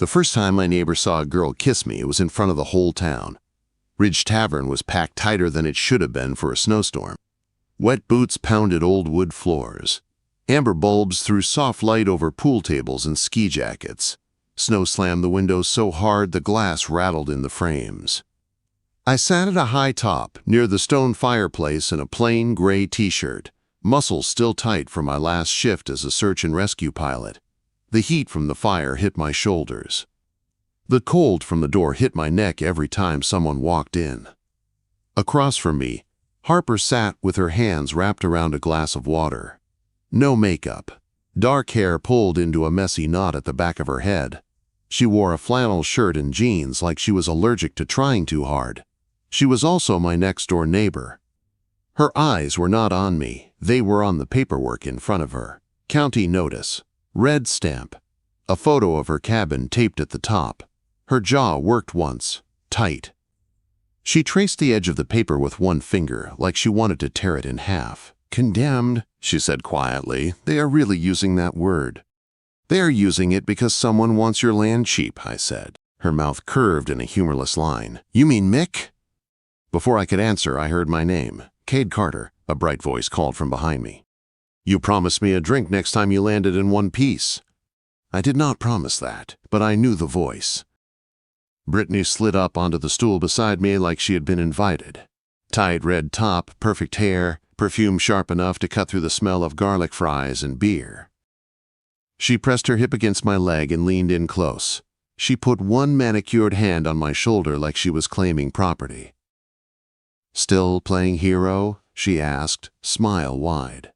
The first time my neighbor saw a girl kiss me, it was in front of the whole town. Ridge Tavern was packed tighter than it should have been for a snowstorm. Wet boots pounded old wood floors. Amber bulbs threw soft light over pool tables and ski jackets. Snow slammed the windows so hard the glass rattled in the frames. I sat at a high top near the stone fireplace in a plain gray t-shirt, muscles still tight from my last shift as a search and rescue pilot. The heat from the fire hit my shoulders. The cold from the door hit my neck every time someone walked in. Across from me, Harper sat with her hands wrapped around a glass of water. No makeup. Dark hair pulled into a messy knot at the back of her head. She wore a flannel shirt and jeans like she was allergic to trying too hard. She was also my next-door neighbor. Her eyes were not on me. They were on the paperwork in front of her. County notice. Red stamp. A photo of her cabin taped at the top. Her jaw worked once, tight. She traced the edge of the paper with one finger, like she wanted to tear it in half. "Condemned," she said quietly. "They are really using that word." "They are using it because someone wants your land cheap," I said. Her mouth curved in a humorless line. "You mean Mick?" Before I could answer, I heard my name. "Cade Carter," a bright voice called from behind me. "You promised me a drink next time you landed in one piece." I did not promise that, but I knew the voice. Brittany slid up onto the stool beside me like she had been invited. Tight red top, perfect hair, perfume sharp enough to cut through the smell of garlic fries and beer. She pressed her hip against my leg and leaned in close. She put one manicured hand on my shoulder like she was claiming property. "Still playing hero?" she asked, smile wide.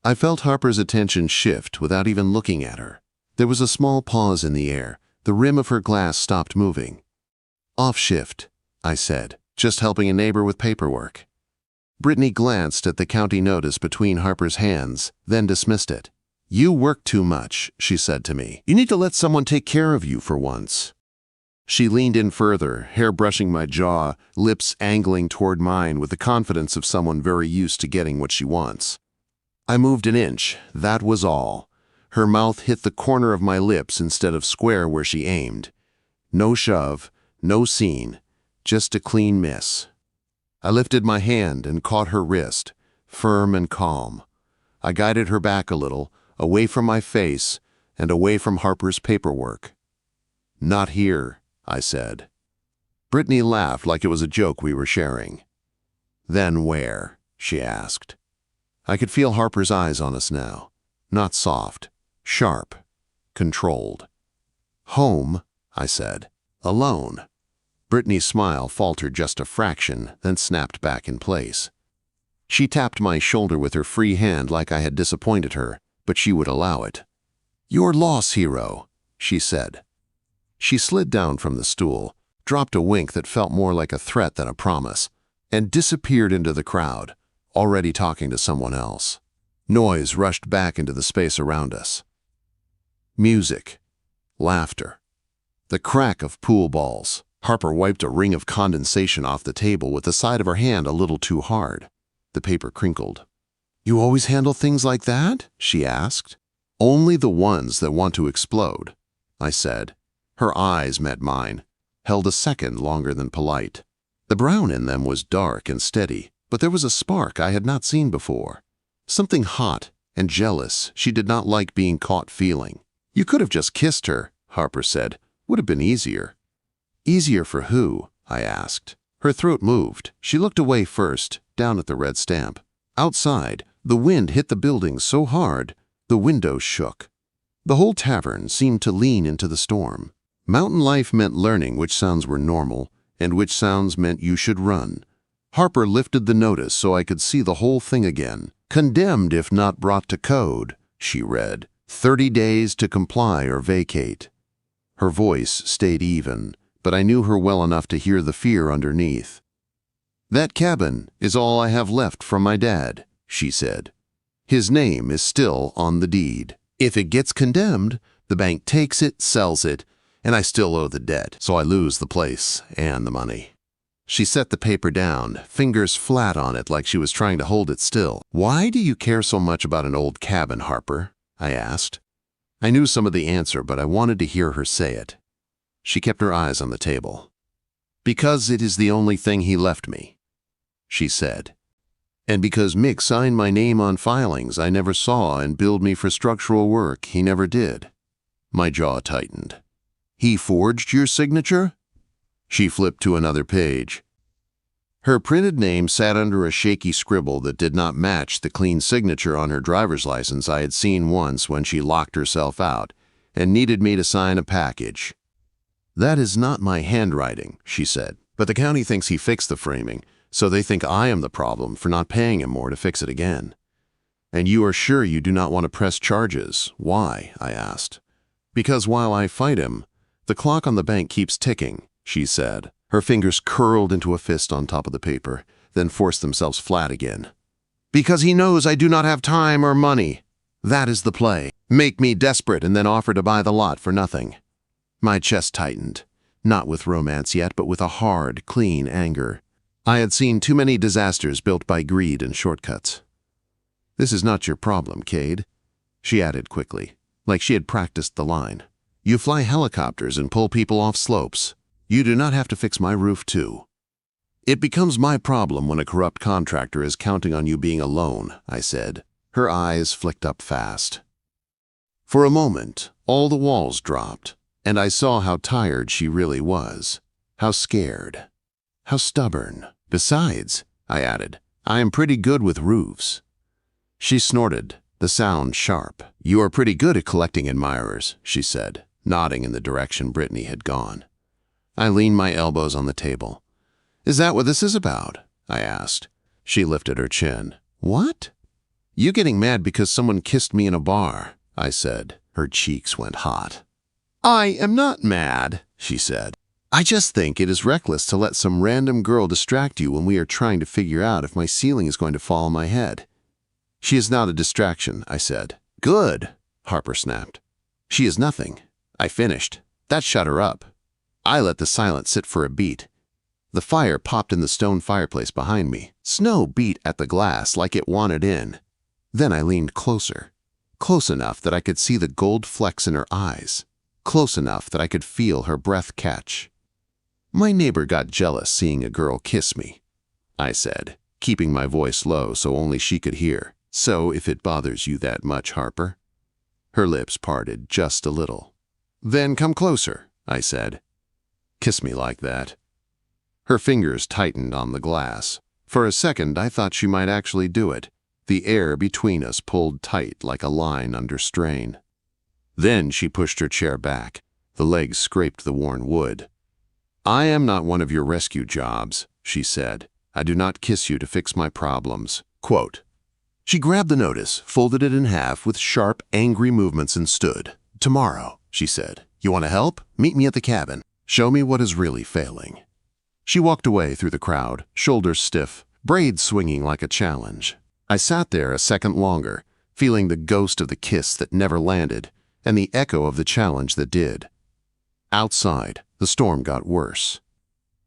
I felt Harper's attention shift without even looking at her. There was a small pause in the air. The rim of her glass stopped moving. "Off shift," I said, "just helping a neighbor with paperwork." Brittany glanced at the county notice between Harper's hands, then dismissed it. "You work too much," she said to me. "You need to let someone take care of you for once." She leaned in further, hair brushing my jaw, lips angling toward mine with the confidence of someone very used to getting what she wants. I moved an inch, that was all. Her mouth hit the corner of my lips instead of square where she aimed. No shove, no scene, just a clean miss. I lifted my hand and caught her wrist, firm and calm. I guided her back a little, away from my face and away from Harper's paperwork. "Not here," I said. Brittany laughed like it was a joke we were sharing. "Then where?" she asked. I could feel Harper's eyes on us now. Not soft, sharp, controlled. "Home," I said. "Alone." Brittany's smile faltered just a fraction, then snapped back in place. She tapped my shoulder with her free hand like I had disappointed her, but she would allow it. "Your loss, hero," she said. She slid down from the stool, dropped a wink that felt more like a threat than a promise, and disappeared into the crowd, already talking to someone else. Noise rushed back into the space around us. Music. Laughter. The crack of pool balls. Harper wiped a ring of condensation off the table with the side of her hand a little too hard. The paper crinkled. "You always handle things like that?" she asked. "Only the ones that want to explode," I said. Her eyes met mine, held a second longer than polite. The brown in them was dark and steady, but there was a spark I had not seen before. Something hot and jealous she did not like being caught feeling. "You could have just kissed her," Harper said. "Would have been easier." "Easier for who?" I asked. Her throat moved. She looked away first, down at the red stamp. Outside, the wind hit the building so hard, the windows shook. The whole tavern seemed to lean into the storm. Mountain life meant learning which sounds were normal and which sounds meant you should run. Harper lifted the notice so I could see the whole thing again. "Condemned if not brought to code," she read. 30 days to comply or vacate." Her voice stayed even, but I knew her well enough to hear the fear underneath. "That cabin is all I have left from my dad," she said. "His name is still on the deed. If it gets condemned, the bank takes it, sells it, and I still owe the debt, so I lose the place and the money." She set the paper down, fingers flat on it like she was trying to hold it still. "Why do you care so much about an old cabin, Harper?" I asked. I knew some of the answer, but I wanted to hear her say it. She kept her eyes on the table. "Because it is the only thing he left me," she said. "And because Mick signed my name on filings I never saw and billed me for structural work he never did." My jaw tightened. "He forged your signature?" She flipped to another page. Her printed name sat under a shaky scribble that did not match the clean signature on her driver's license I had seen once when she locked herself out and needed me to sign a package. "That is not my handwriting," she said, "but the county thinks he fixed the framing, so they think I am the problem for not paying him more to fix it again." "And you are sure you do not want to press charges? Why?" I asked. "Because while I fight him, the clock on the bank keeps ticking," she said. Her fingers curled into a fist on top of the paper, then forced themselves flat again. "Because he knows I do not have time or money. That is the play. Make me desperate and then offer to buy the lot for nothing." My chest tightened, not with romance yet, but with a hard, clean anger. I had seen too many disasters built by greed and shortcuts. "This is not your problem, Cade," she added quickly, like she had practiced the line. "You fly helicopters and pull people off slopes. You do not have to fix my roof, too." "It becomes my problem when a corrupt contractor is counting on you being alone," I said. Her eyes flicked up fast. For a moment, all the walls dropped, and I saw how tired she really was, how scared, how stubborn. "Besides," I added, "I am pretty good with roofs." She snorted, the sound sharp. "You are pretty good at collecting admirers," she said, nodding in the direction Brittany had gone. I leaned my elbows on the table. "Is that what this is about?" I asked. She lifted her chin. "What?" "You getting mad because someone kissed me in a bar," I said. Her cheeks went hot. "I am not mad," she said. "I just think it is reckless to let some random girl distract you when we are trying to figure out if my ceiling is going to fall on my head." "She is not a distraction," I said. "Good," Harper snapped. "She is nothing." I finished. That shut her up. I let the silence sit for a beat. The fire popped in the stone fireplace behind me. Snow beat at the glass like it wanted in. Then I leaned closer. Close enough that I could see the gold flecks in her eyes. Close enough that I could feel her breath catch. "My neighbor got jealous seeing a girl kiss me," I said, keeping my voice low so only she could hear. "So if it bothers you that much, Harper?" Her lips parted just a little. "Then come closer," I said. "Kiss me like that." Her fingers tightened on the glass. For a second, I thought she might actually do it. The air between us pulled tight like a line under strain. Then she pushed her chair back. The legs scraped the worn wood. "I am not one of your rescue jobs," she said. "I do not kiss you to fix my problems." Quote. She grabbed the notice, folded it in half with sharp, angry movements and stood. "Tomorrow," she said. "You want to help? Meet me at the cabin. Show me what is really failing." She walked away through the crowd, shoulders stiff, braids swinging like a challenge. I sat there a second longer, feeling the ghost of the kiss that never landed and the echo of the challenge that did. Outside, the storm got worse.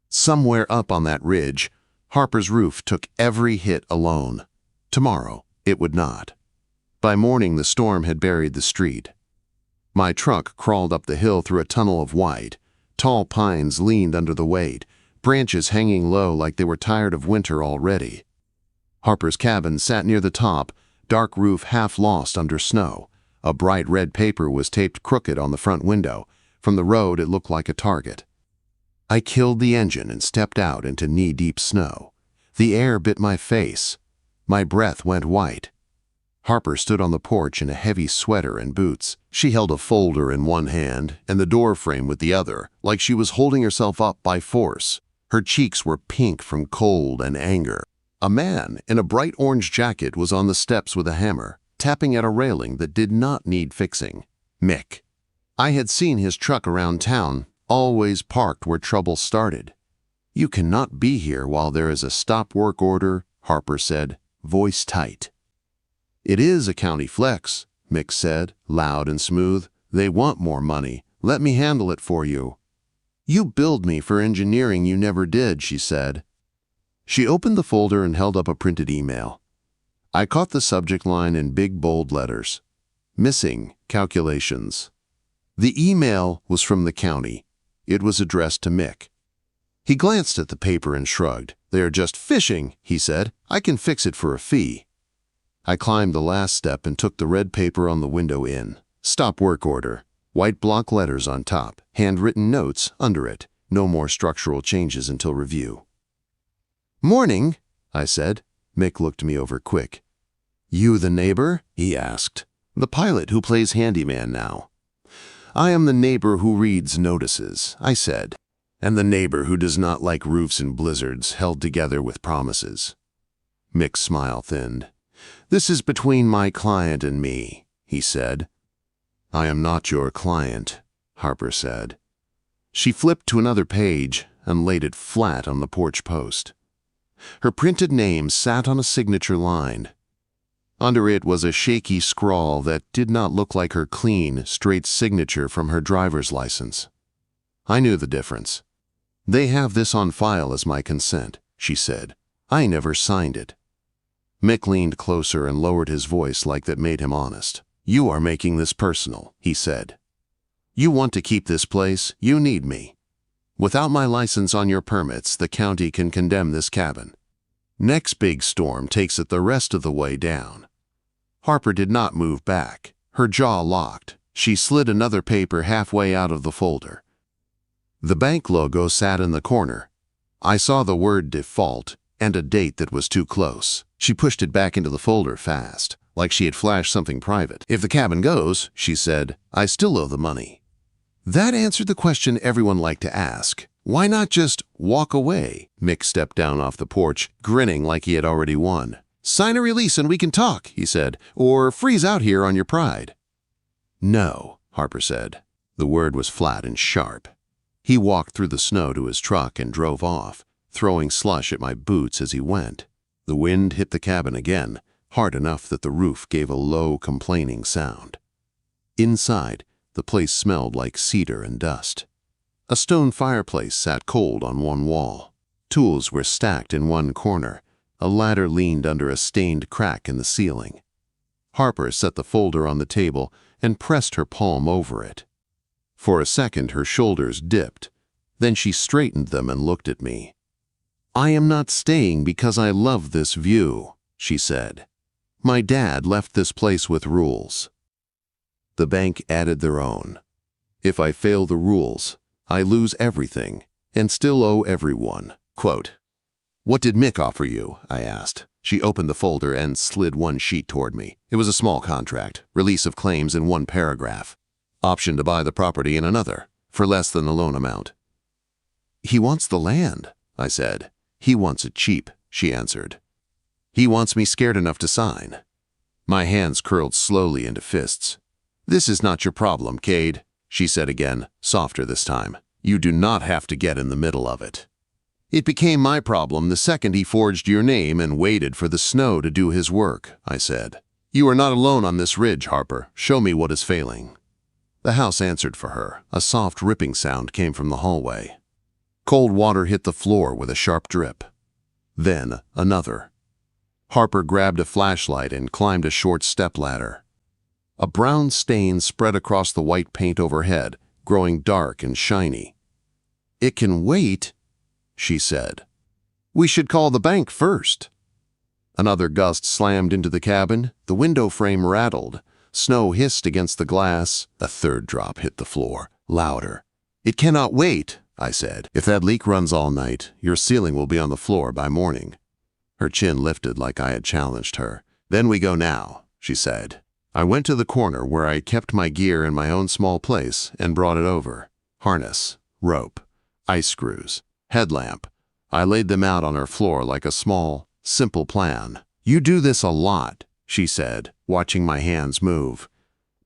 Somewhere up on that ridge, Harper's roof took every hit alone. Tomorrow, it would not. By morning, the storm had buried the street. My truck crawled up the hill through a tunnel of white. Tall pines leaned under the weight, branches hanging low like they were tired of winter already. Harper's cabin sat near the top, dark roof half lost under snow. A bright red paper was taped crooked on the front window. From the road, it looked like a target. I killed the engine and stepped out into knee-deep snow. The air bit my face. My breath went white. Harper stood on the porch in a heavy sweater and boots. She held a folder in one hand and the door frame with the other, like she was holding herself up by force. Her cheeks were pink from cold and anger. A man in a bright orange jacket was on the steps with a hammer, tapping at a railing that did not need fixing. Mick. I had seen his truck around town, always parked where trouble started. "You cannot be here while there is a stop work order," Harper said, voice tight. "It is a county flex," Mick said, loud and smooth. "They want more money. Let me handle it for you." "You billed me for engineering you never did," she said. She opened the folder and held up a printed email. I caught the subject line in big bold letters. Missing calculations. The email was from the county. It was addressed to Mick. He glanced at the paper and shrugged. "They are just fishing," he said. "I can fix it for a fee." I climbed the last step and took the red paper on the window in. Stop work order. White block letters on top. Handwritten notes under it. No more structural changes until review. "Morning," I said. Mick looked me over quick. "You the neighbor?" he asked. "The pilot who plays handyman now." "I am the neighbor who reads notices," I said, "and the neighbor who does not like roofs and blizzards held together with promises." Mick's smile thinned. "This is between my client and me," he said. "I am not your client," Harper said. She flipped to another page and laid it flat on the porch post. Her printed name sat on a signature line. Under it was a shaky scrawl that did not look like her clean, straight signature from her driver's license. I knew the difference. "They have this on file as my consent," she said. "I never signed it." Mick leaned closer and lowered his voice like that made him honest. "You are making this personal," he said. "You want to keep this place, you need me. Without my license on your permits, the county can condemn this cabin. Next big storm takes it the rest of the way down." Harper did not move back. Her jaw locked. She slid another paper halfway out of the folder. The bank logo sat in the corner. I saw the word default and a date that was too close. She pushed it back into the folder fast, like she had flashed something private. "If the cabin goes," she said, "I still owe the money." That answered the question everyone liked to ask. Why not just walk away? Mick stepped down off the porch, grinning like he had already won. "Sign a release and we can talk," he said, "or freeze out here on your pride." "No," Harper said. The word was flat and sharp. He walked through the snow to his truck and drove off, throwing slush at my boots as he went. The wind hit the cabin again, hard enough that the roof gave a low, complaining sound. Inside, the place smelled like cedar and dust. A stone fireplace sat cold on one wall. Tools were stacked in one corner. A ladder leaned under a stained crack in the ceiling. Harper set the folder on the table and pressed her palm over it. For a second, her shoulders dipped. Then she straightened them and looked at me. "I am not staying because I love this view," she said. "My dad left this place with rules." The bank added their own. "If I fail the rules, I lose everything and still owe everyone." Quote, "What did Mick offer you?" I asked. She opened the folder and slid one sheet toward me. It was a small contract, release of claims in one paragraph. Option to buy the property in another, for less than the loan amount. "He wants the land," I said. "He wants it cheap," she answered. "He wants me scared enough to sign." My hands curled slowly into fists. "This is not your problem, Cade," she said again, softer this time. "You do not have to get in the middle of it." "It became my problem the second he forged your name and waited for the snow to do his work," I said. "You are not alone on this ridge, Harper. Show me what is failing." The house answered for her. A soft ripping sound came from the hallway. Cold water hit the floor with a sharp drip. Then another. Harper grabbed a flashlight and climbed a short stepladder. A brown stain spread across the white paint overhead, growing dark and shiny. "It can wait," she said. "We should call the bank first." Another gust slammed into the cabin. The window frame rattled. Snow hissed against the glass. A third drop hit the floor, louder. "It cannot wait," I said. "If that leak runs all night, your ceiling will be on the floor by morning." Her chin lifted like I had challenged her. "Then we go now," she said. I went to the corner where I kept my gear in my own small place and brought it over. Harness, rope, ice screws, headlamp. I laid them out on her floor like a small, simple plan. "You do this a lot," she said, watching my hands move.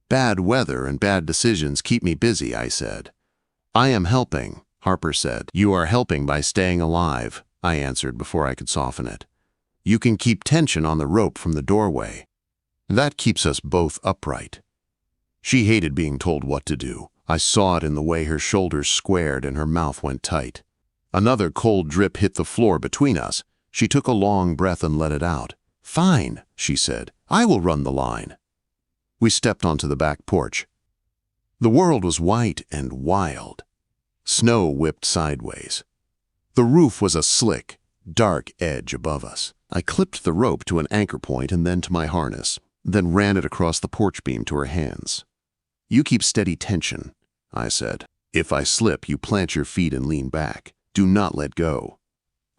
"Bad weather and bad decisions keep me busy," I said. "I am helping," Harper said. "You are helping by staying alive," I answered before I could soften it. "You can keep tension on the rope from the doorway. That keeps us both upright." She hated being told what to do. I saw it in the way her shoulders squared and her mouth went tight. Another cold drip hit the floor between us. She took a long breath and let it out. "Fine," she said. "I will run the line." We stepped onto the back porch. The world was white and wild. Snow whipped sideways. The roof was a slick, dark edge above us. I clipped the rope to an anchor point and then to my harness, then ran it across the porch beam to her hands. "You keep steady tension," I said. "If I slip, you plant your feet and lean back. Do not let go."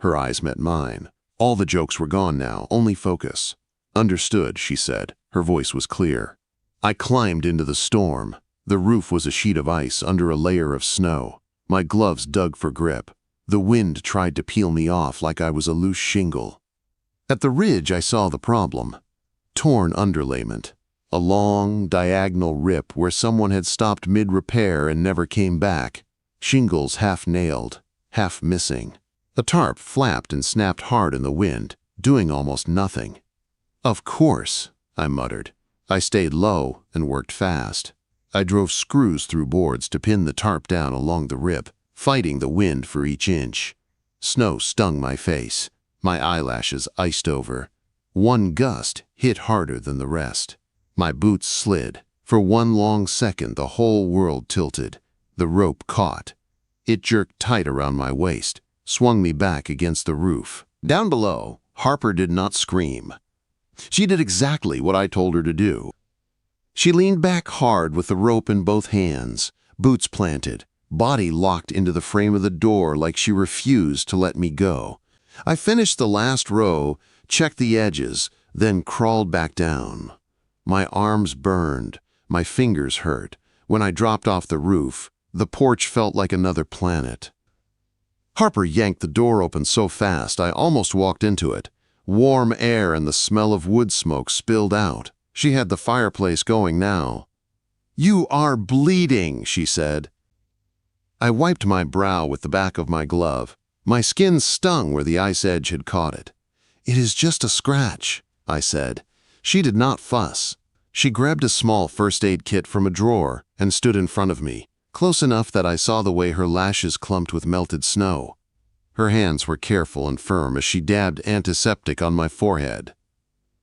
Her eyes met mine. All the jokes were gone now, only focus. "Understood," she said. Her voice was clear. I climbed into the storm. The roof was a sheet of ice under a layer of snow. My gloves dug for grip. The wind tried to peel me off like I was a loose shingle. At the ridge, I saw the problem. Torn underlayment. A long, diagonal rip where someone had stopped mid-repair and never came back. Shingles half-nailed, half missing. The tarp flapped and snapped hard in the wind, doing almost nothing. "Of course," I muttered. I stayed low and worked fast. I drove screws through boards to pin the tarp down along the rip, fighting the wind for each inch. Snow stung my face. My eyelashes iced over. One gust hit harder than the rest. My boots slid. For one long second, the whole world tilted. The rope caught. It jerked tight around my waist, swung me back against the roof. Down below, Harper did not scream. She did exactly what I told her to do. She leaned back hard with the rope in both hands, boots planted, body locked into the frame of the door like she refused to let me go. I finished the last row, checked the edges, then crawled back down. My arms burned, my fingers hurt. When I dropped off the roof, the porch felt like another planet. Harper yanked the door open so fast I almost walked into it. Warm air and the smell of wood smoke spilled out. She had the fireplace going now. "You are bleeding," she said. I wiped my brow with the back of my glove. My skin stung where the ice edge had caught it. "It is just a scratch," I said. She did not fuss. She grabbed a small first aid kit from a drawer and stood in front of me, close enough that I saw the way her lashes clumped with melted snow. Her hands were careful and firm as she dabbed antiseptic on my forehead.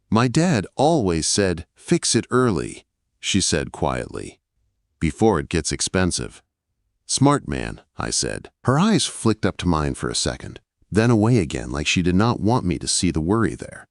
"My dad always said, 'Fix it early,'" she said quietly, "before it gets expensive." "Smart man," I said. Her eyes flicked up to mine for a second, then away again like she did not want me to see the worry there.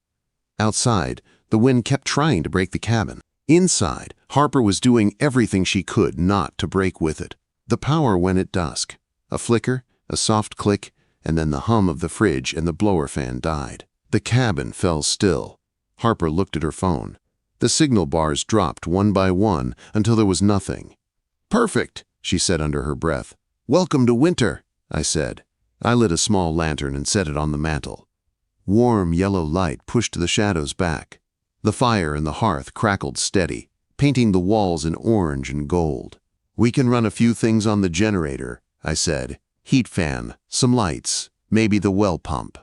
Outside, the wind kept trying to break the cabin. Inside, Harper was doing everything she could not to break with it. The power went at dusk. A flicker, a soft click, and then the hum of the fridge and the blower fan died. The cabin fell still. Harper looked at her phone. The signal bars dropped one by one until there was nothing. "Perfect," she said under her breath. "Welcome to winter," I said. I lit a small lantern and set it on the mantel. Warm yellow light pushed the shadows back. The fire in the hearth crackled steady, painting the walls in orange and gold. "We can run a few things on the generator," I said. "Heat fan, some lights, maybe the well pump."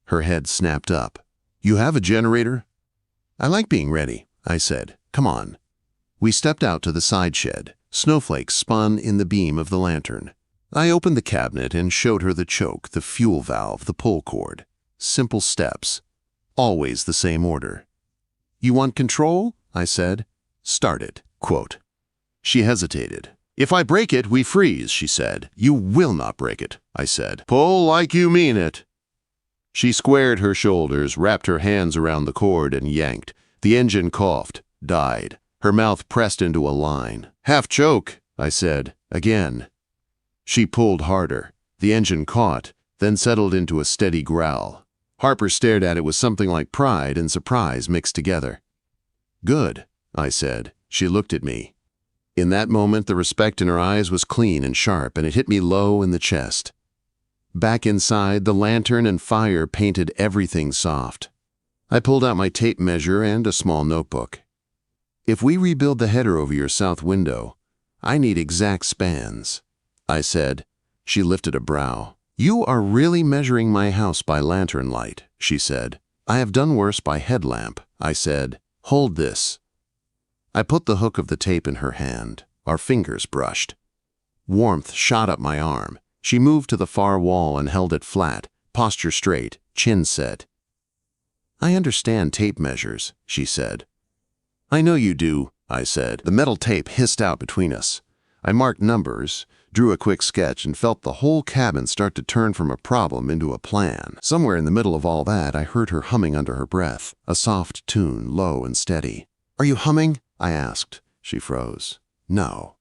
Her head snapped up. "You have a generator?" "I like being ready," I said. "Come on." We stepped out to the side shed. Snowflakes spun in the beam of the lantern. I opened the cabinet and showed her the choke, the fuel valve, the pull cord. Simple steps. Always the same order. "You want control?" I said. "Start it." Quote. She hesitated. "If I break it, we freeze," she said. "You will not break it," I said. "Pull like you mean it." She squared her shoulders, wrapped her hands around the cord, and yanked. The engine coughed, died. Her mouth pressed into a line. "Half choke," I said. "Again." She pulled harder. The engine caught, then settled into a steady growl. Harper stared at it with something like pride and surprise mixed together. "Good," I said. She looked at me. In that moment, the respect in her eyes was clean and sharp, and it hit me low in the chest. Back inside, the lantern and fire painted everything soft. I pulled out my tape measure and a small notebook. "If we rebuild the header over your south window, I need exact spans," I said. She lifted a brow. "You are really measuring my house by lantern light," she said. "I have done worse by headlamp," I said. "Hold this." I put the hook of the tape in her hand. Our fingers brushed. Warmth shot up my arm. She moved to the far wall and held it flat, posture straight, chin set. "I understand tape measures," she said. "I know you do. I said. The metal tape hissed out between us. I marked numbers, drew a quick sketch, and felt the whole cabin start to turn from a problem into a plan. Somewhere in the middle of all that, I heard her humming under her breath, a soft tune, low and steady. "Are you humming?" I asked. She froze. "No."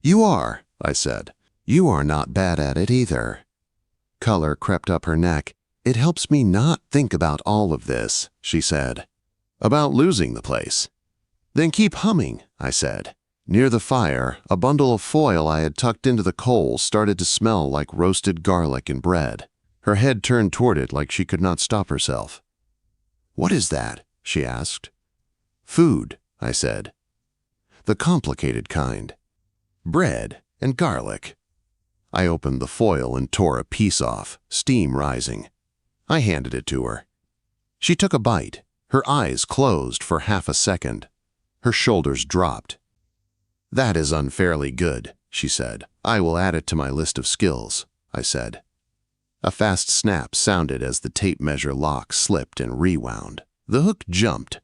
"You are," I said. "You are not bad at it either." Color crept up her neck. "It helps me not think about all of this," she said. "About losing the place." "Then keep humming," I said. Near the fire, a bundle of foil I had tucked into the coals started to smell like roasted garlic and bread. Her head turned toward it like she could not stop herself. "What is that?" she asked. "Food," I said. "The complicated kind. Bread and garlic." I opened the foil and tore a piece off, steam rising. I handed it to her. She took a bite. Her eyes closed for half a second. Her shoulders dropped. "That is unfairly good," she said. "I will add it to my list of skills," I said. A fast snap sounded as the tape measure lock slipped and rewound. The hook jumped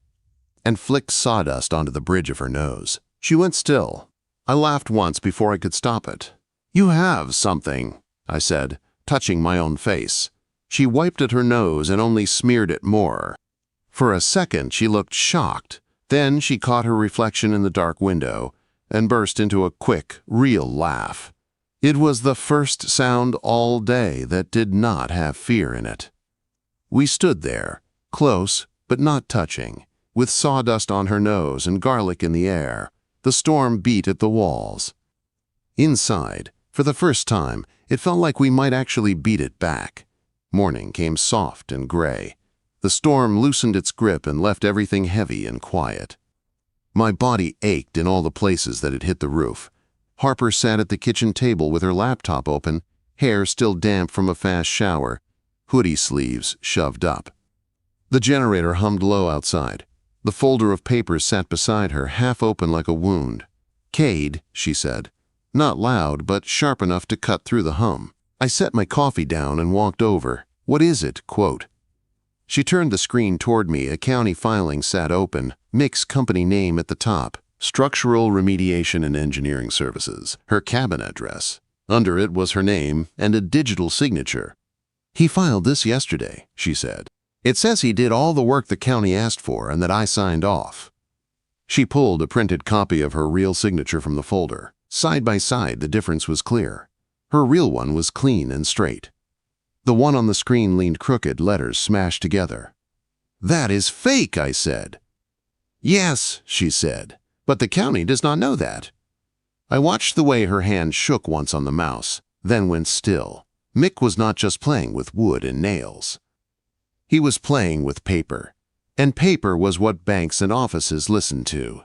and flicked sawdust onto the bridge of her nose. She went still. I laughed once before I could stop it. "You have something," I said, touching my own face. She wiped at her nose and only smeared it more. For a second she looked shocked. Then she caught her reflection in the dark window and burst into a quick, real laugh. It was the first sound all day that did not have fear in it. We stood there, close but not touching, with sawdust on her nose and garlic in the air. The storm beat at the walls. Inside, for the first time, it felt like we might actually beat it back. Morning came soft and gray. The storm loosened its grip and left everything heavy and quiet. My body ached in all the places that had hit the roof. Harper sat at the kitchen table with her laptop open, hair still damp from a fast shower, hoodie sleeves shoved up. The generator hummed low outside. The folder of papers sat beside her, half open like a wound. "Cade," she said. Not loud, but sharp enough to cut through the hum. I set my coffee down and walked over. "What is it?" quote. She turned the screen toward me. A county filing sat open, Mick's company name at the top, Structural Remediation and Engineering Services, her cabin address. Under it was her name and a digital signature. "He filed this yesterday," she said. "It says he did all the work the county asked for and that I signed off." She pulled a printed copy of her real signature from the folder. Side by side, the difference was clear. Her real one was clean and straight. The one on the screen leaned crooked, letters smashed together. "That is fake," I said. "Yes," she said, "but the county does not know that." I watched the way her hand shook once on the mouse, then went still. Mick was not just playing with wood and nails. He was playing with paper, and paper was what banks and offices listened to.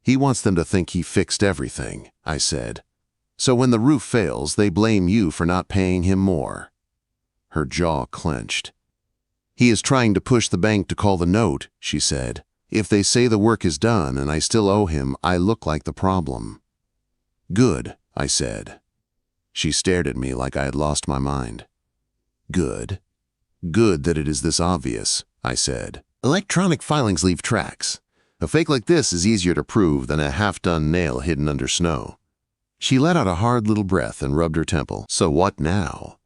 "He wants them to think he fixed everything," I said. "So when the roof fails, they blame you for not paying him more." Her jaw clenched. "He is trying to push the bank to call the note," she said. "If they say the work is done and I still owe him, I look like the problem." "Good," I said. She stared at me like I had lost my mind. "Good? Good that it is this obvious," I said. "Electronic filings leave tracks. A fake like this is easier to prove than a half-done nail hidden under snow." She let out a hard little breath and rubbed her temple. "So what now?"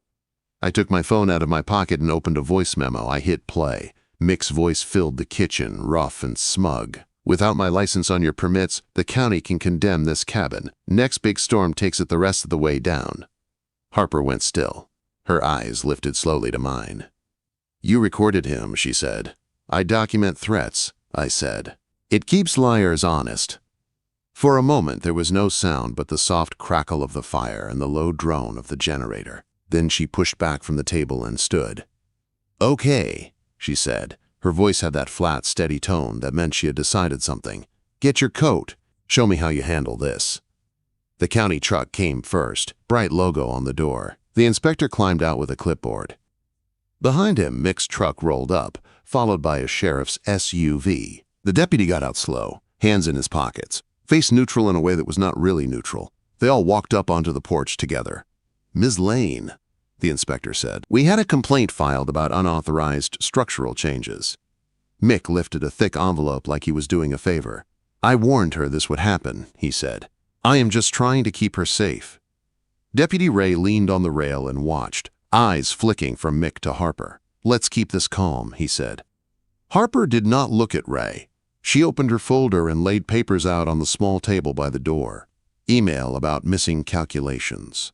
I took my phone out of my pocket and opened a voice memo. I hit play. Mick's voice filled the kitchen, rough and smug. "Without my license on your permits, the county can condemn this cabin. Next big storm takes it the rest of the way down." Harper went still. Her eyes lifted slowly to mine. "You recorded him," she said. "I document threats," I said. "It keeps liars honest." For a moment there was no sound but the soft crackle of the fire and the low drone of the generator. Then she pushed back from the table and stood. "Okay," she said. Her voice had that flat, steady tone that meant she had decided something. "Get your coat. Show me how you handle this." The county truck came first, bright logo on the door. The inspector climbed out with a clipboard. Behind him, Mick's truck rolled up, followed by a sheriff's SUV. The deputy got out slow, hands in his pockets, face neutral in a way that was not really neutral. They all walked up onto the porch together. "Ms. Lane," the inspector said, "we had a complaint filed about unauthorized structural changes." Mick lifted a thick envelope like he was doing a favor. I warned her this would happen, he said. I am just trying to keep her safe. Deputy Ray leaned on the rail and watched, eyes flicking from Mick to Harper. Let's keep this calm, he said. Harper did not look at Ray. She opened her folder and laid papers out on the small table by the door. Email about missing calculations.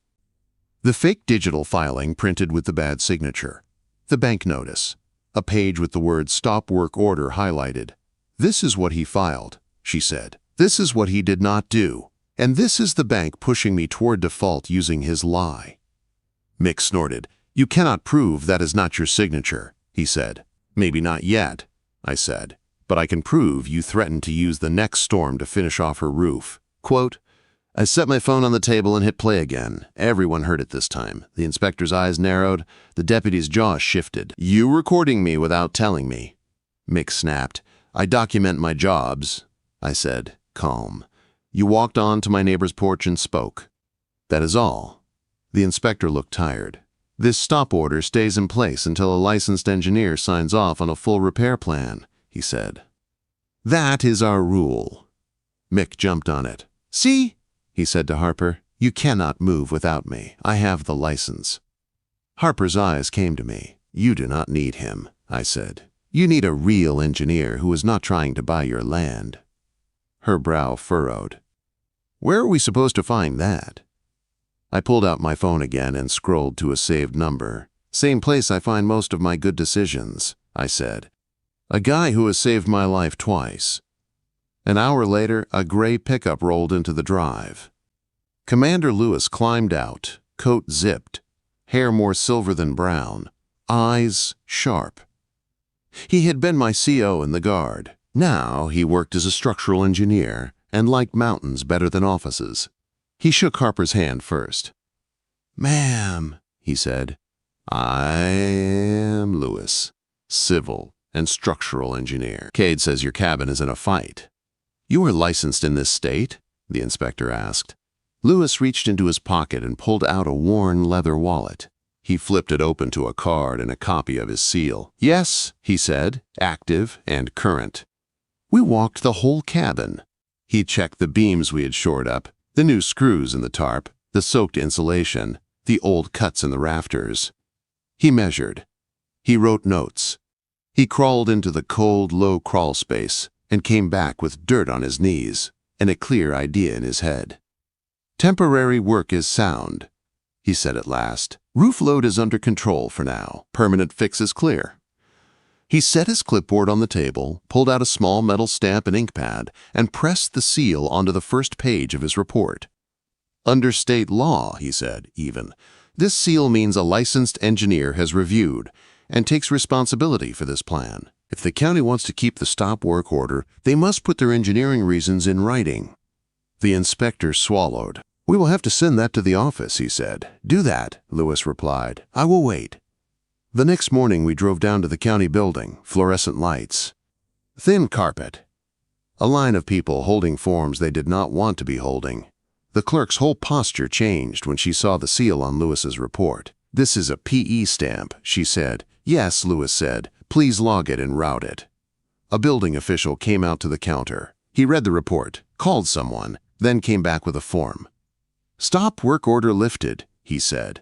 The fake digital filing printed with the bad signature. The bank notice. A page with the word "Stop Work Order" highlighted. This is what he filed, she said. This is what he did not do. And this is the bank pushing me toward default using his lie. Mick snorted. You cannot prove that is not your signature, he said. Maybe not yet, I said. But I can prove you threatened to use the next storm to finish off her roof. Quote, I set my phone on the table and hit play again. Everyone heard it this time. The inspector's eyes narrowed. The deputy's jaw shifted. You recording me without telling me. Mick snapped. I document my jobs, I said, calm. You walked on to my neighbor's porch and spoke. That is all. The inspector looked tired. This stop order stays in place until a licensed engineer signs off on a full repair plan, he said. That is our rule. Mick jumped on it. See? He said to Harper, you cannot move without me. I have the license. Harper's eyes came to me. You do not need him, I said. You need a real engineer who is not trying to buy your land. Her brow furrowed. Where are we supposed to find that? I pulled out my phone again and scrolled to a saved number. Same place I find most of my good decisions, I said. A guy who has saved my life twice. An hour later, a gray pickup rolled into the drive. Commander Lewis climbed out, coat zipped, hair more silver than brown, eyes sharp. He had been my CO in the Guard. Now he worked as a structural engineer and liked mountains better than offices. He shook Harper's hand first. Ma'am, he said, I am Lewis, civil and structural engineer. Cade says your cabin is in a fight. You are licensed in this state? The inspector asked. Lewis reached into his pocket and pulled out a worn leather wallet. He flipped it open to a card and a copy of his seal. Yes, he said, active and current. We walked the whole cabin. He checked the beams we had shored up, the new screws in the tarp, the soaked insulation, the old cuts in the rafters. He measured. He wrote notes. He crawled into the cold, low crawl space and came back with dirt on his knees and a clear idea in his head. Temporary work is sound, he said at last. Roof load is under control for now. Permanent fix is clear. He set his clipboard on the table, pulled out a small metal stamp and ink pad, and pressed the seal onto the first page of his report. Under state law, he said, even, this seal means a licensed engineer has reviewed and takes responsibility for this plan. If the county wants to keep the stop work order, they must put their engineering reasons in writing. The inspector swallowed. We will have to send that to the office, he said. Do that, Lewis replied. I will wait. The next morning we drove down to the county building, fluorescent lights. Thin carpet. A line of people holding forms they did not want to be holding. The clerk's whole posture changed when she saw the seal on Lewis's report. This is a PE stamp, she said. Yes, Lewis said. Please log it and route it. A building official came out to the counter. He read the report, called someone, then came back with a form. Stop work order lifted, he said.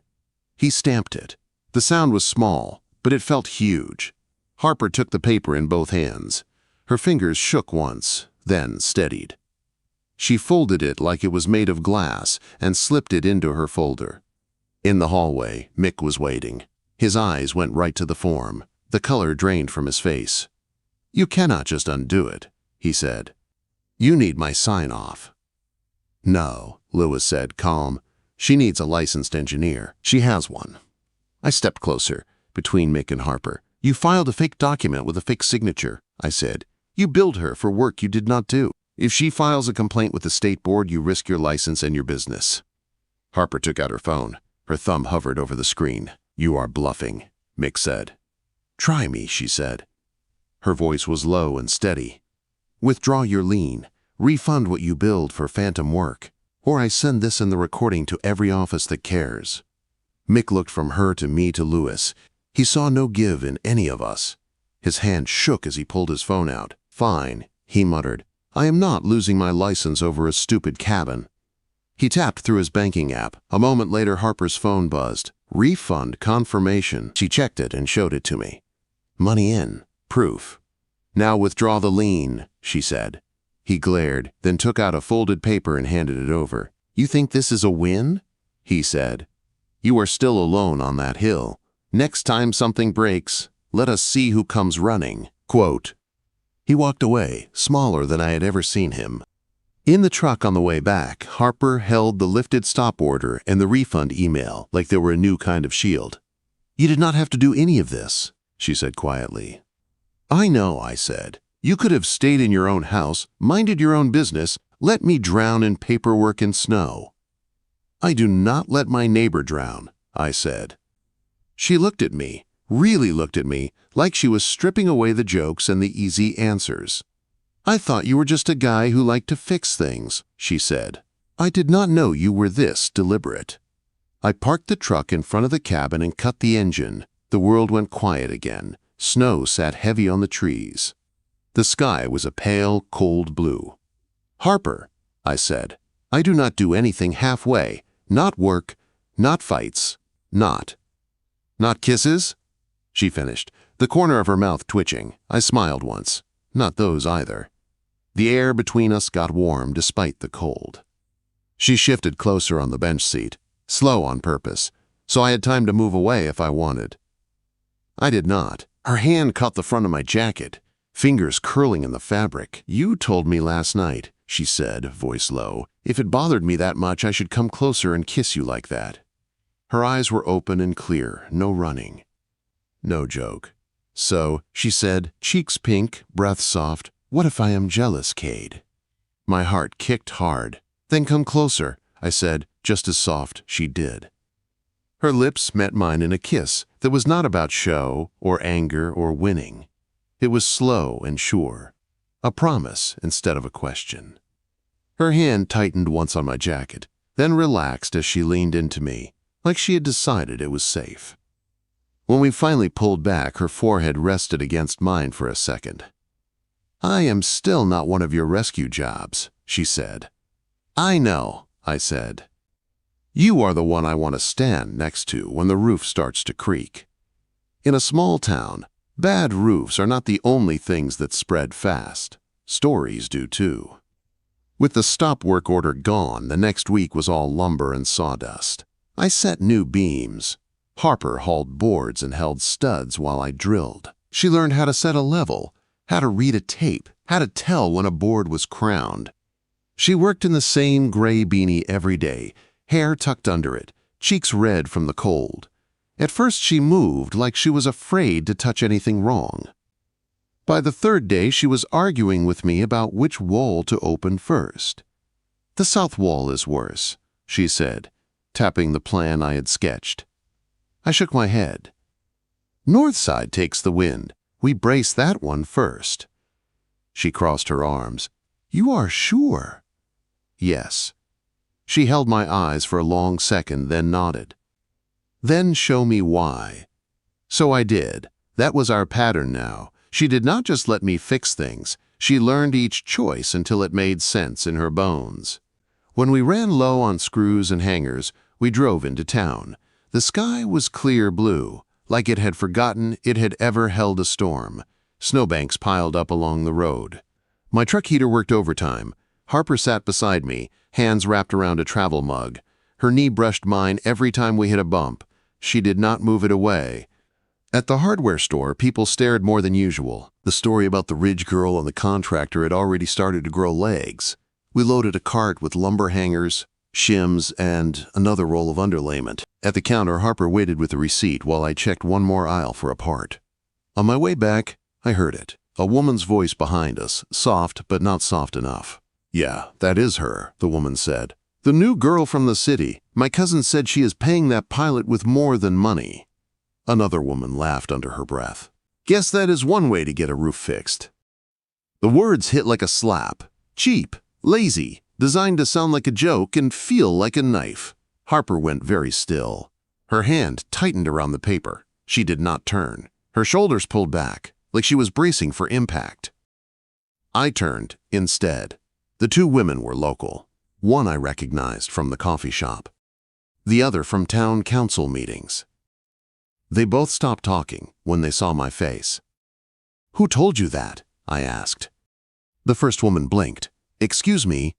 He stamped it. The sound was small, but it felt huge. Harper took the paper in both hands. Her fingers shook once, then steadied. She folded it like it was made of glass and slipped it into her folder. In the hallway, Mick was waiting. His eyes went right to the form. The color drained from his face. You cannot just undo it, he said. You need my sign-off. No, Lewis said, calm. She needs a licensed engineer. She has one. I stepped closer, between Mick and Harper. You filed a fake document with a fake signature, I said. You billed her for work you did not do. If she files a complaint with the state board, you risk your license and your business. Harper took out her phone. Her thumb hovered over the screen. You are bluffing, Mick said. Try me, she said. Her voice was low and steady. Withdraw your lien. Refund what you billed for phantom work. Or I send this in the recording to every office that cares. Mick looked from her to me to Lewis. He saw no give in any of us. His hand shook as he pulled his phone out. Fine, he muttered. I am not losing my license over a stupid cabin." He tapped through his banking app. A moment later, Harper's phone buzzed. "Refund confirmation." She checked it and showed it to me. "Money in. Proof." "Now withdraw the lien," she said. He glared, then took out a folded paper and handed it over. "You think this is a win?" he said. "You are still alone on that hill. Next time something breaks, let us see who comes running." Quote. He walked away, smaller than I had ever seen him. In the truck on the way back, Harper held the lifted stop order and the refund email like they were a new kind of shield. "You did not have to do any of this," she said quietly. "I know," I said. "You could have stayed in your own house, minded your own business, let me drown in paperwork and snow." "I do not let my neighbor drown," I said. She looked at me, really looked at me, like she was stripping away the jokes and the easy answers. "I thought you were just a guy who liked to fix things," she said. "I did not know you were this deliberate." I parked the truck in front of the cabin and cut the engine. The world went quiet again. Snow sat heavy on the trees. The sky was a pale, cold blue. "Harper," I said, "I do not do anything halfway. Not work, not fights, not kisses?" She finished, the corner of her mouth twitching. I smiled once. Not those either. The air between us got warm despite the cold. She shifted closer on the bench seat, slow on purpose, so I had time to move away if I wanted. I did not. Her hand caught the front of my jacket, fingers curling in the fabric. "You told me last night," she said, voice low, "if it bothered me that much I should come closer and kiss you like that." Her eyes were open and clear, no running. No joke. "So," she said, cheeks pink, breath soft, "what if I am jealous, Cade?" My heart kicked hard. "Then come closer," I said, just as soft she did. Her lips met mine in a kiss that was not about show or anger or winning. It was slow and sure, a promise instead of a question. Her hand tightened once on my jacket, then relaxed as she leaned into me, like she had decided it was safe. When we finally pulled back, her forehead rested against mine for a second. "I am still not one of your rescue jobs," she said. "I know," I said. "You are the one I want to stand next to when the roof starts to creak." In a small town, bad roofs are not the only things that spread fast. Stories do too. With the stop work order gone, the next week was all lumber and sawdust. I set new beams. Harper hauled boards and held studs while I drilled. She learned how to set a level, how to read a tape, how to tell when a board was crowned. She worked in the same gray beanie every day, hair tucked under it, cheeks red from the cold. At first she moved like she was afraid to touch anything wrong. By the third day she was arguing with me about which wall to open first. "The south wall is worse," she said, tapping the plan I had sketched. I shook my head. "North side takes the wind. We brace that one first." She crossed her arms. "You are sure?" "Yes." She held my eyes for a long second, then nodded. "Then show me why." So I did. That was our pattern now. She did not just let me fix things. She learned each choice until it made sense in her bones. When we ran low on screws and hangers, we drove into town. The sky was clear blue, like it had forgotten it had ever held a storm. Snowbanks piled up along the road. My truck heater worked overtime. Harper sat beside me, hands wrapped around a travel mug. Her knee brushed mine every time we hit a bump. She did not move it away. At the hardware store, people stared more than usual. The story about the Ridge girl and the contractor had already started to grow legs. We loaded a cart with lumber hangers, shims, and another roll of underlayment. At the counter, Harper waited with the receipt while I checked one more aisle for a part. On my way back, I heard it. A woman's voice behind us, soft but not soft enough. "Yeah, that is her," the woman said. "The new girl from the city. My cousin said she is paying that pilot with more than money." Another woman laughed under her breath. "Guess that is one way to get a roof fixed." The words hit like a slap. Cheap, lazy, designed to sound like a joke and feel like a knife. Harper went very still. Her hand tightened around the paper. She did not turn. Her shoulders pulled back, like she was bracing for impact. I turned, instead. The two women were local. One I recognized from the coffee shop. The other from town council meetings. They both stopped talking when they saw my face. "Who told you that?" I asked. The first woman blinked. "Excuse me?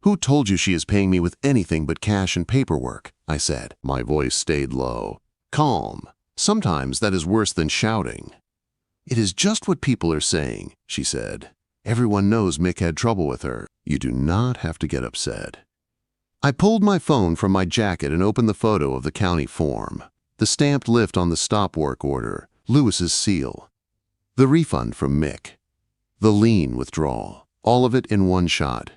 Who told you she is paying me with anything but cash and paperwork?" I said. My voice stayed low. Calm. Sometimes that is worse than shouting. "It is just what people are saying," she said. "Everyone knows Mick had trouble with her. You do not have to get upset." I pulled my phone from my jacket and opened the photo of the county form. The stamped lift on the stop work order, Lewis's seal. The refund from Mick. The lien withdrawal. All of it in one shot.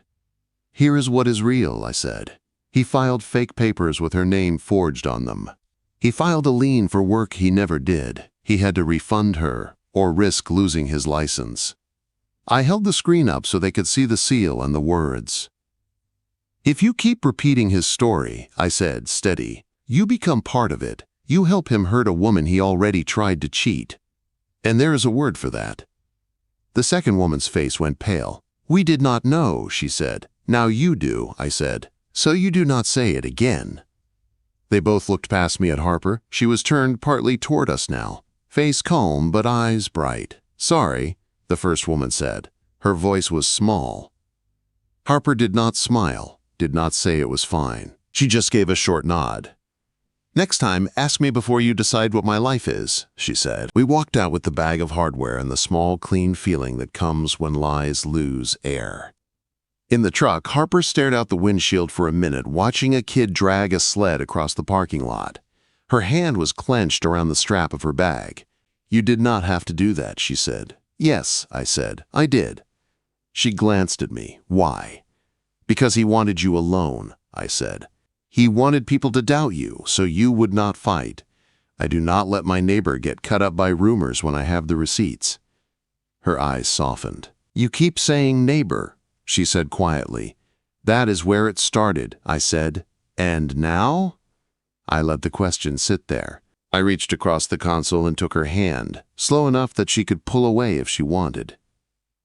"Here is what is real," I said. He filed fake papers with her name forged on them. He filed a lien for work he never did. He had to refund her or risk losing his license. I held the screen up so they could see the seal and the words. "If you keep repeating his story," I said, steady, "you become part of it. You help him hurt a woman he already tried to cheat. And there is a word for that." The second woman's face went pale. "We did not know," she said. "Now you do," I said. "So you do not say it again." They both looked past me at Harper. She was turned partly toward us now, face calm but eyes bright. "Sorry," the first woman said. Her voice was small. Harper did not smile, did not say it was fine. She just gave a short nod. "Next time, ask me before you decide what my life is," she said. We walked out with the bag of hardware and the small, clean feeling that comes when lies lose air. In the truck, Harper stared out the windshield for a minute, watching a kid drag a sled across the parking lot. Her hand was clenched around the strap of her bag. "You did not have to do that," she said. "Yes," I said, "I did." She glanced at me. "Why?" "Because he wanted you alone," I said. "He wanted people to doubt you, so you would not fight. I do not let my neighbor get cut up by rumors when I have the receipts." Her eyes softened. "You keep saying neighbor," she said quietly. "That is where it started," I said. "And now?" I let the question sit there. I reached across the console and took her hand, slow enough that she could pull away if she wanted.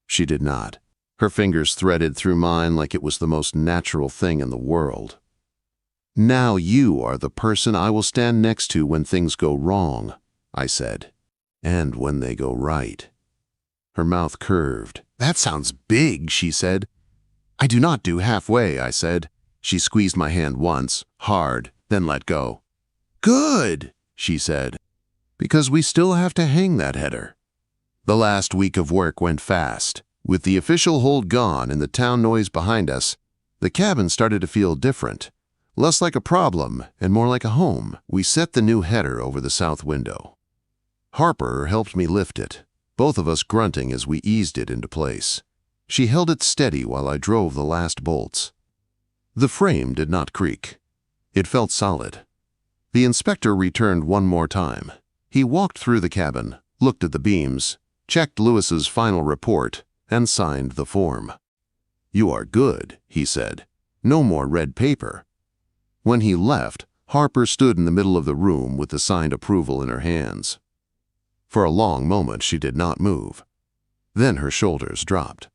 She did not. Her fingers threaded through mine like it was the most natural thing in the world. "Now you are the person I will stand next to when things go wrong," I said. "And when they go right." Her mouth curved. "That sounds big," she said. "I do not do halfway," I said. She squeezed my hand once, hard, then let go. "Good," she said, "because we still have to hang that header." The last week of work went fast. With the official hold gone and the town noise behind us, the cabin started to feel different. Less like a problem and more like a home. We set the new header over the south window. Harper helped me lift it, both of us grunting as we eased it into place. She held it steady while I drove the last bolts. The frame did not creak. It felt solid. The inspector returned one more time. He walked through the cabin, looked at the beams, checked Lewis's final report, and signed the form. "You are good," he said. "No more red paper." When he left, Harper stood in the middle of the room with the signed approval in her hands. For a long moment she did not move. Then her shoulders dropped.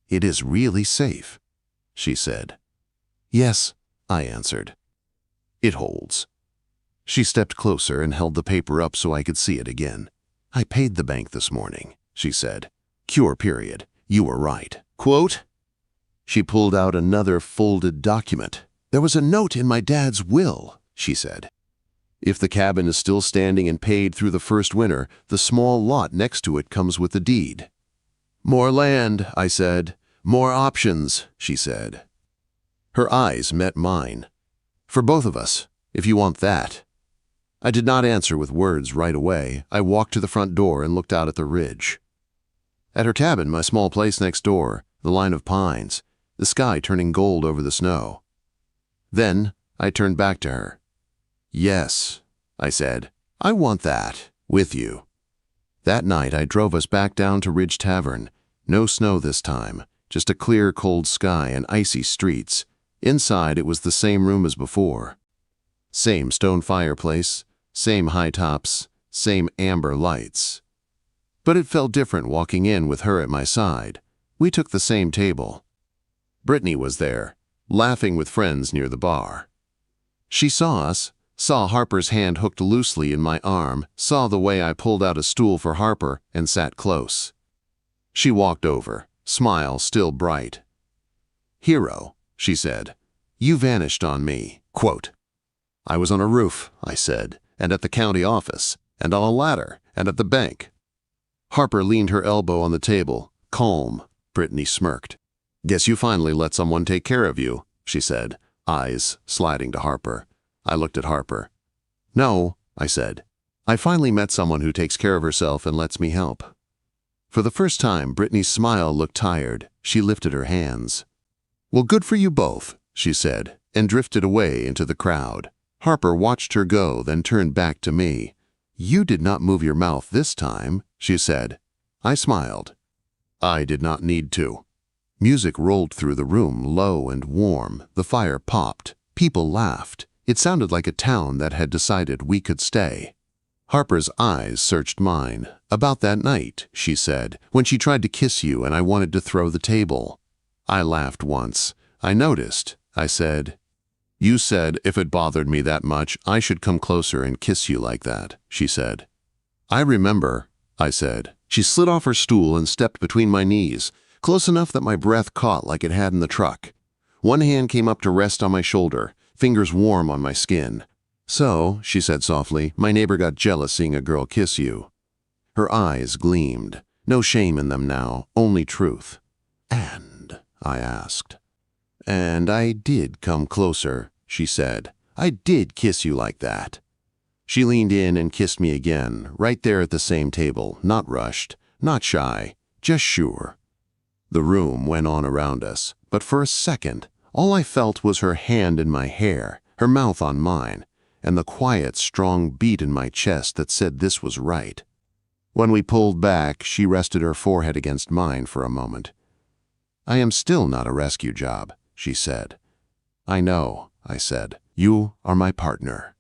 "It is really safe," she said. "Yes," I answered. "It holds." She stepped closer and held the paper up so I could see it again. "I paid the bank this morning," she said. "Cure period. You were right." Quote. She pulled out another folded document. "There was a note in my dad's will," she said. "If the cabin is still standing and paid through the first winter, the small lot next to it comes with the deed." "More land," I said. "More options," she said. Her eyes met mine. "For both of us, if you want that." I did not answer with words right away. I walked to the front door and looked out at the ridge. At her cabin, my small place next door, the line of pines, the sky turning gold over the snow. Then I turned back to her. "Yes," I said, "I want that, with you." That night I drove us back down to Ridge Tavern. No snow this time, just a clear, cold sky and icy streets. Inside it was the same room as before. Same stone fireplace, same high tops, same amber lights. But it felt different walking in with her at my side. We took the same table. Brittany was there, laughing with friends near the bar. She saw us, saw Harper's hand hooked loosely in my arm, saw the way I pulled out a stool for Harper and sat close. She walked over, smile still bright. "Hero," she said, "you vanished on me." Quote, "I was on a roof," I said, "and at the county office, and on a ladder, and at the bank." Harper leaned her elbow on the table, calm. Brittany smirked. "Guess you finally let someone take care of you," she said, eyes sliding to Harper. I looked at Harper. "No," I said. "I finally met someone who takes care of herself and lets me help." For the first time, Brittany's smile looked tired. She lifted her hands. "Well, good for you both," she said, and drifted away into the crowd. Harper watched her go, then turned back to me. "You did not move your mouth this time," she said. I smiled. I did not need to. Music rolled through the room, low and warm. The fire popped. People laughed. It sounded like a town that had decided we could stay. Harper's eyes searched mine. "About that night," she said, "when she tried to kiss you and I wanted to throw the table." I laughed once. "I noticed," I said. "You said if it bothered me that much, I should come closer and kiss you like that," she said. "I remember," I said. She slid off her stool and stepped between my knees, close enough that my breath caught like it had in the truck. One hand came up to rest on my shoulder, fingers warm on my skin. "So," she said softly, "my neighbor got jealous seeing a girl kiss you." Her eyes gleamed. No shame in them now, only truth. "And?" I asked. "And I did come closer," she said. "I did kiss you like that." She leaned in and kissed me again, right there at the same table, not rushed, not shy, just sure. The room went on around us, but for a second, all I felt was her hand in my hair, her mouth on mine, and the quiet, strong beat in my chest that said this was right. When we pulled back, she rested her forehead against mine for a moment. "I am still not a rescue job," she said. "I know," I said. "You are my partner."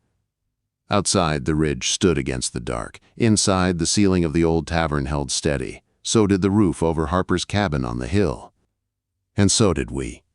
Outside, the ridge stood against the dark. Inside, the ceiling of the old tavern held steady. So did the roof over Harper's cabin on the hill. And so did we.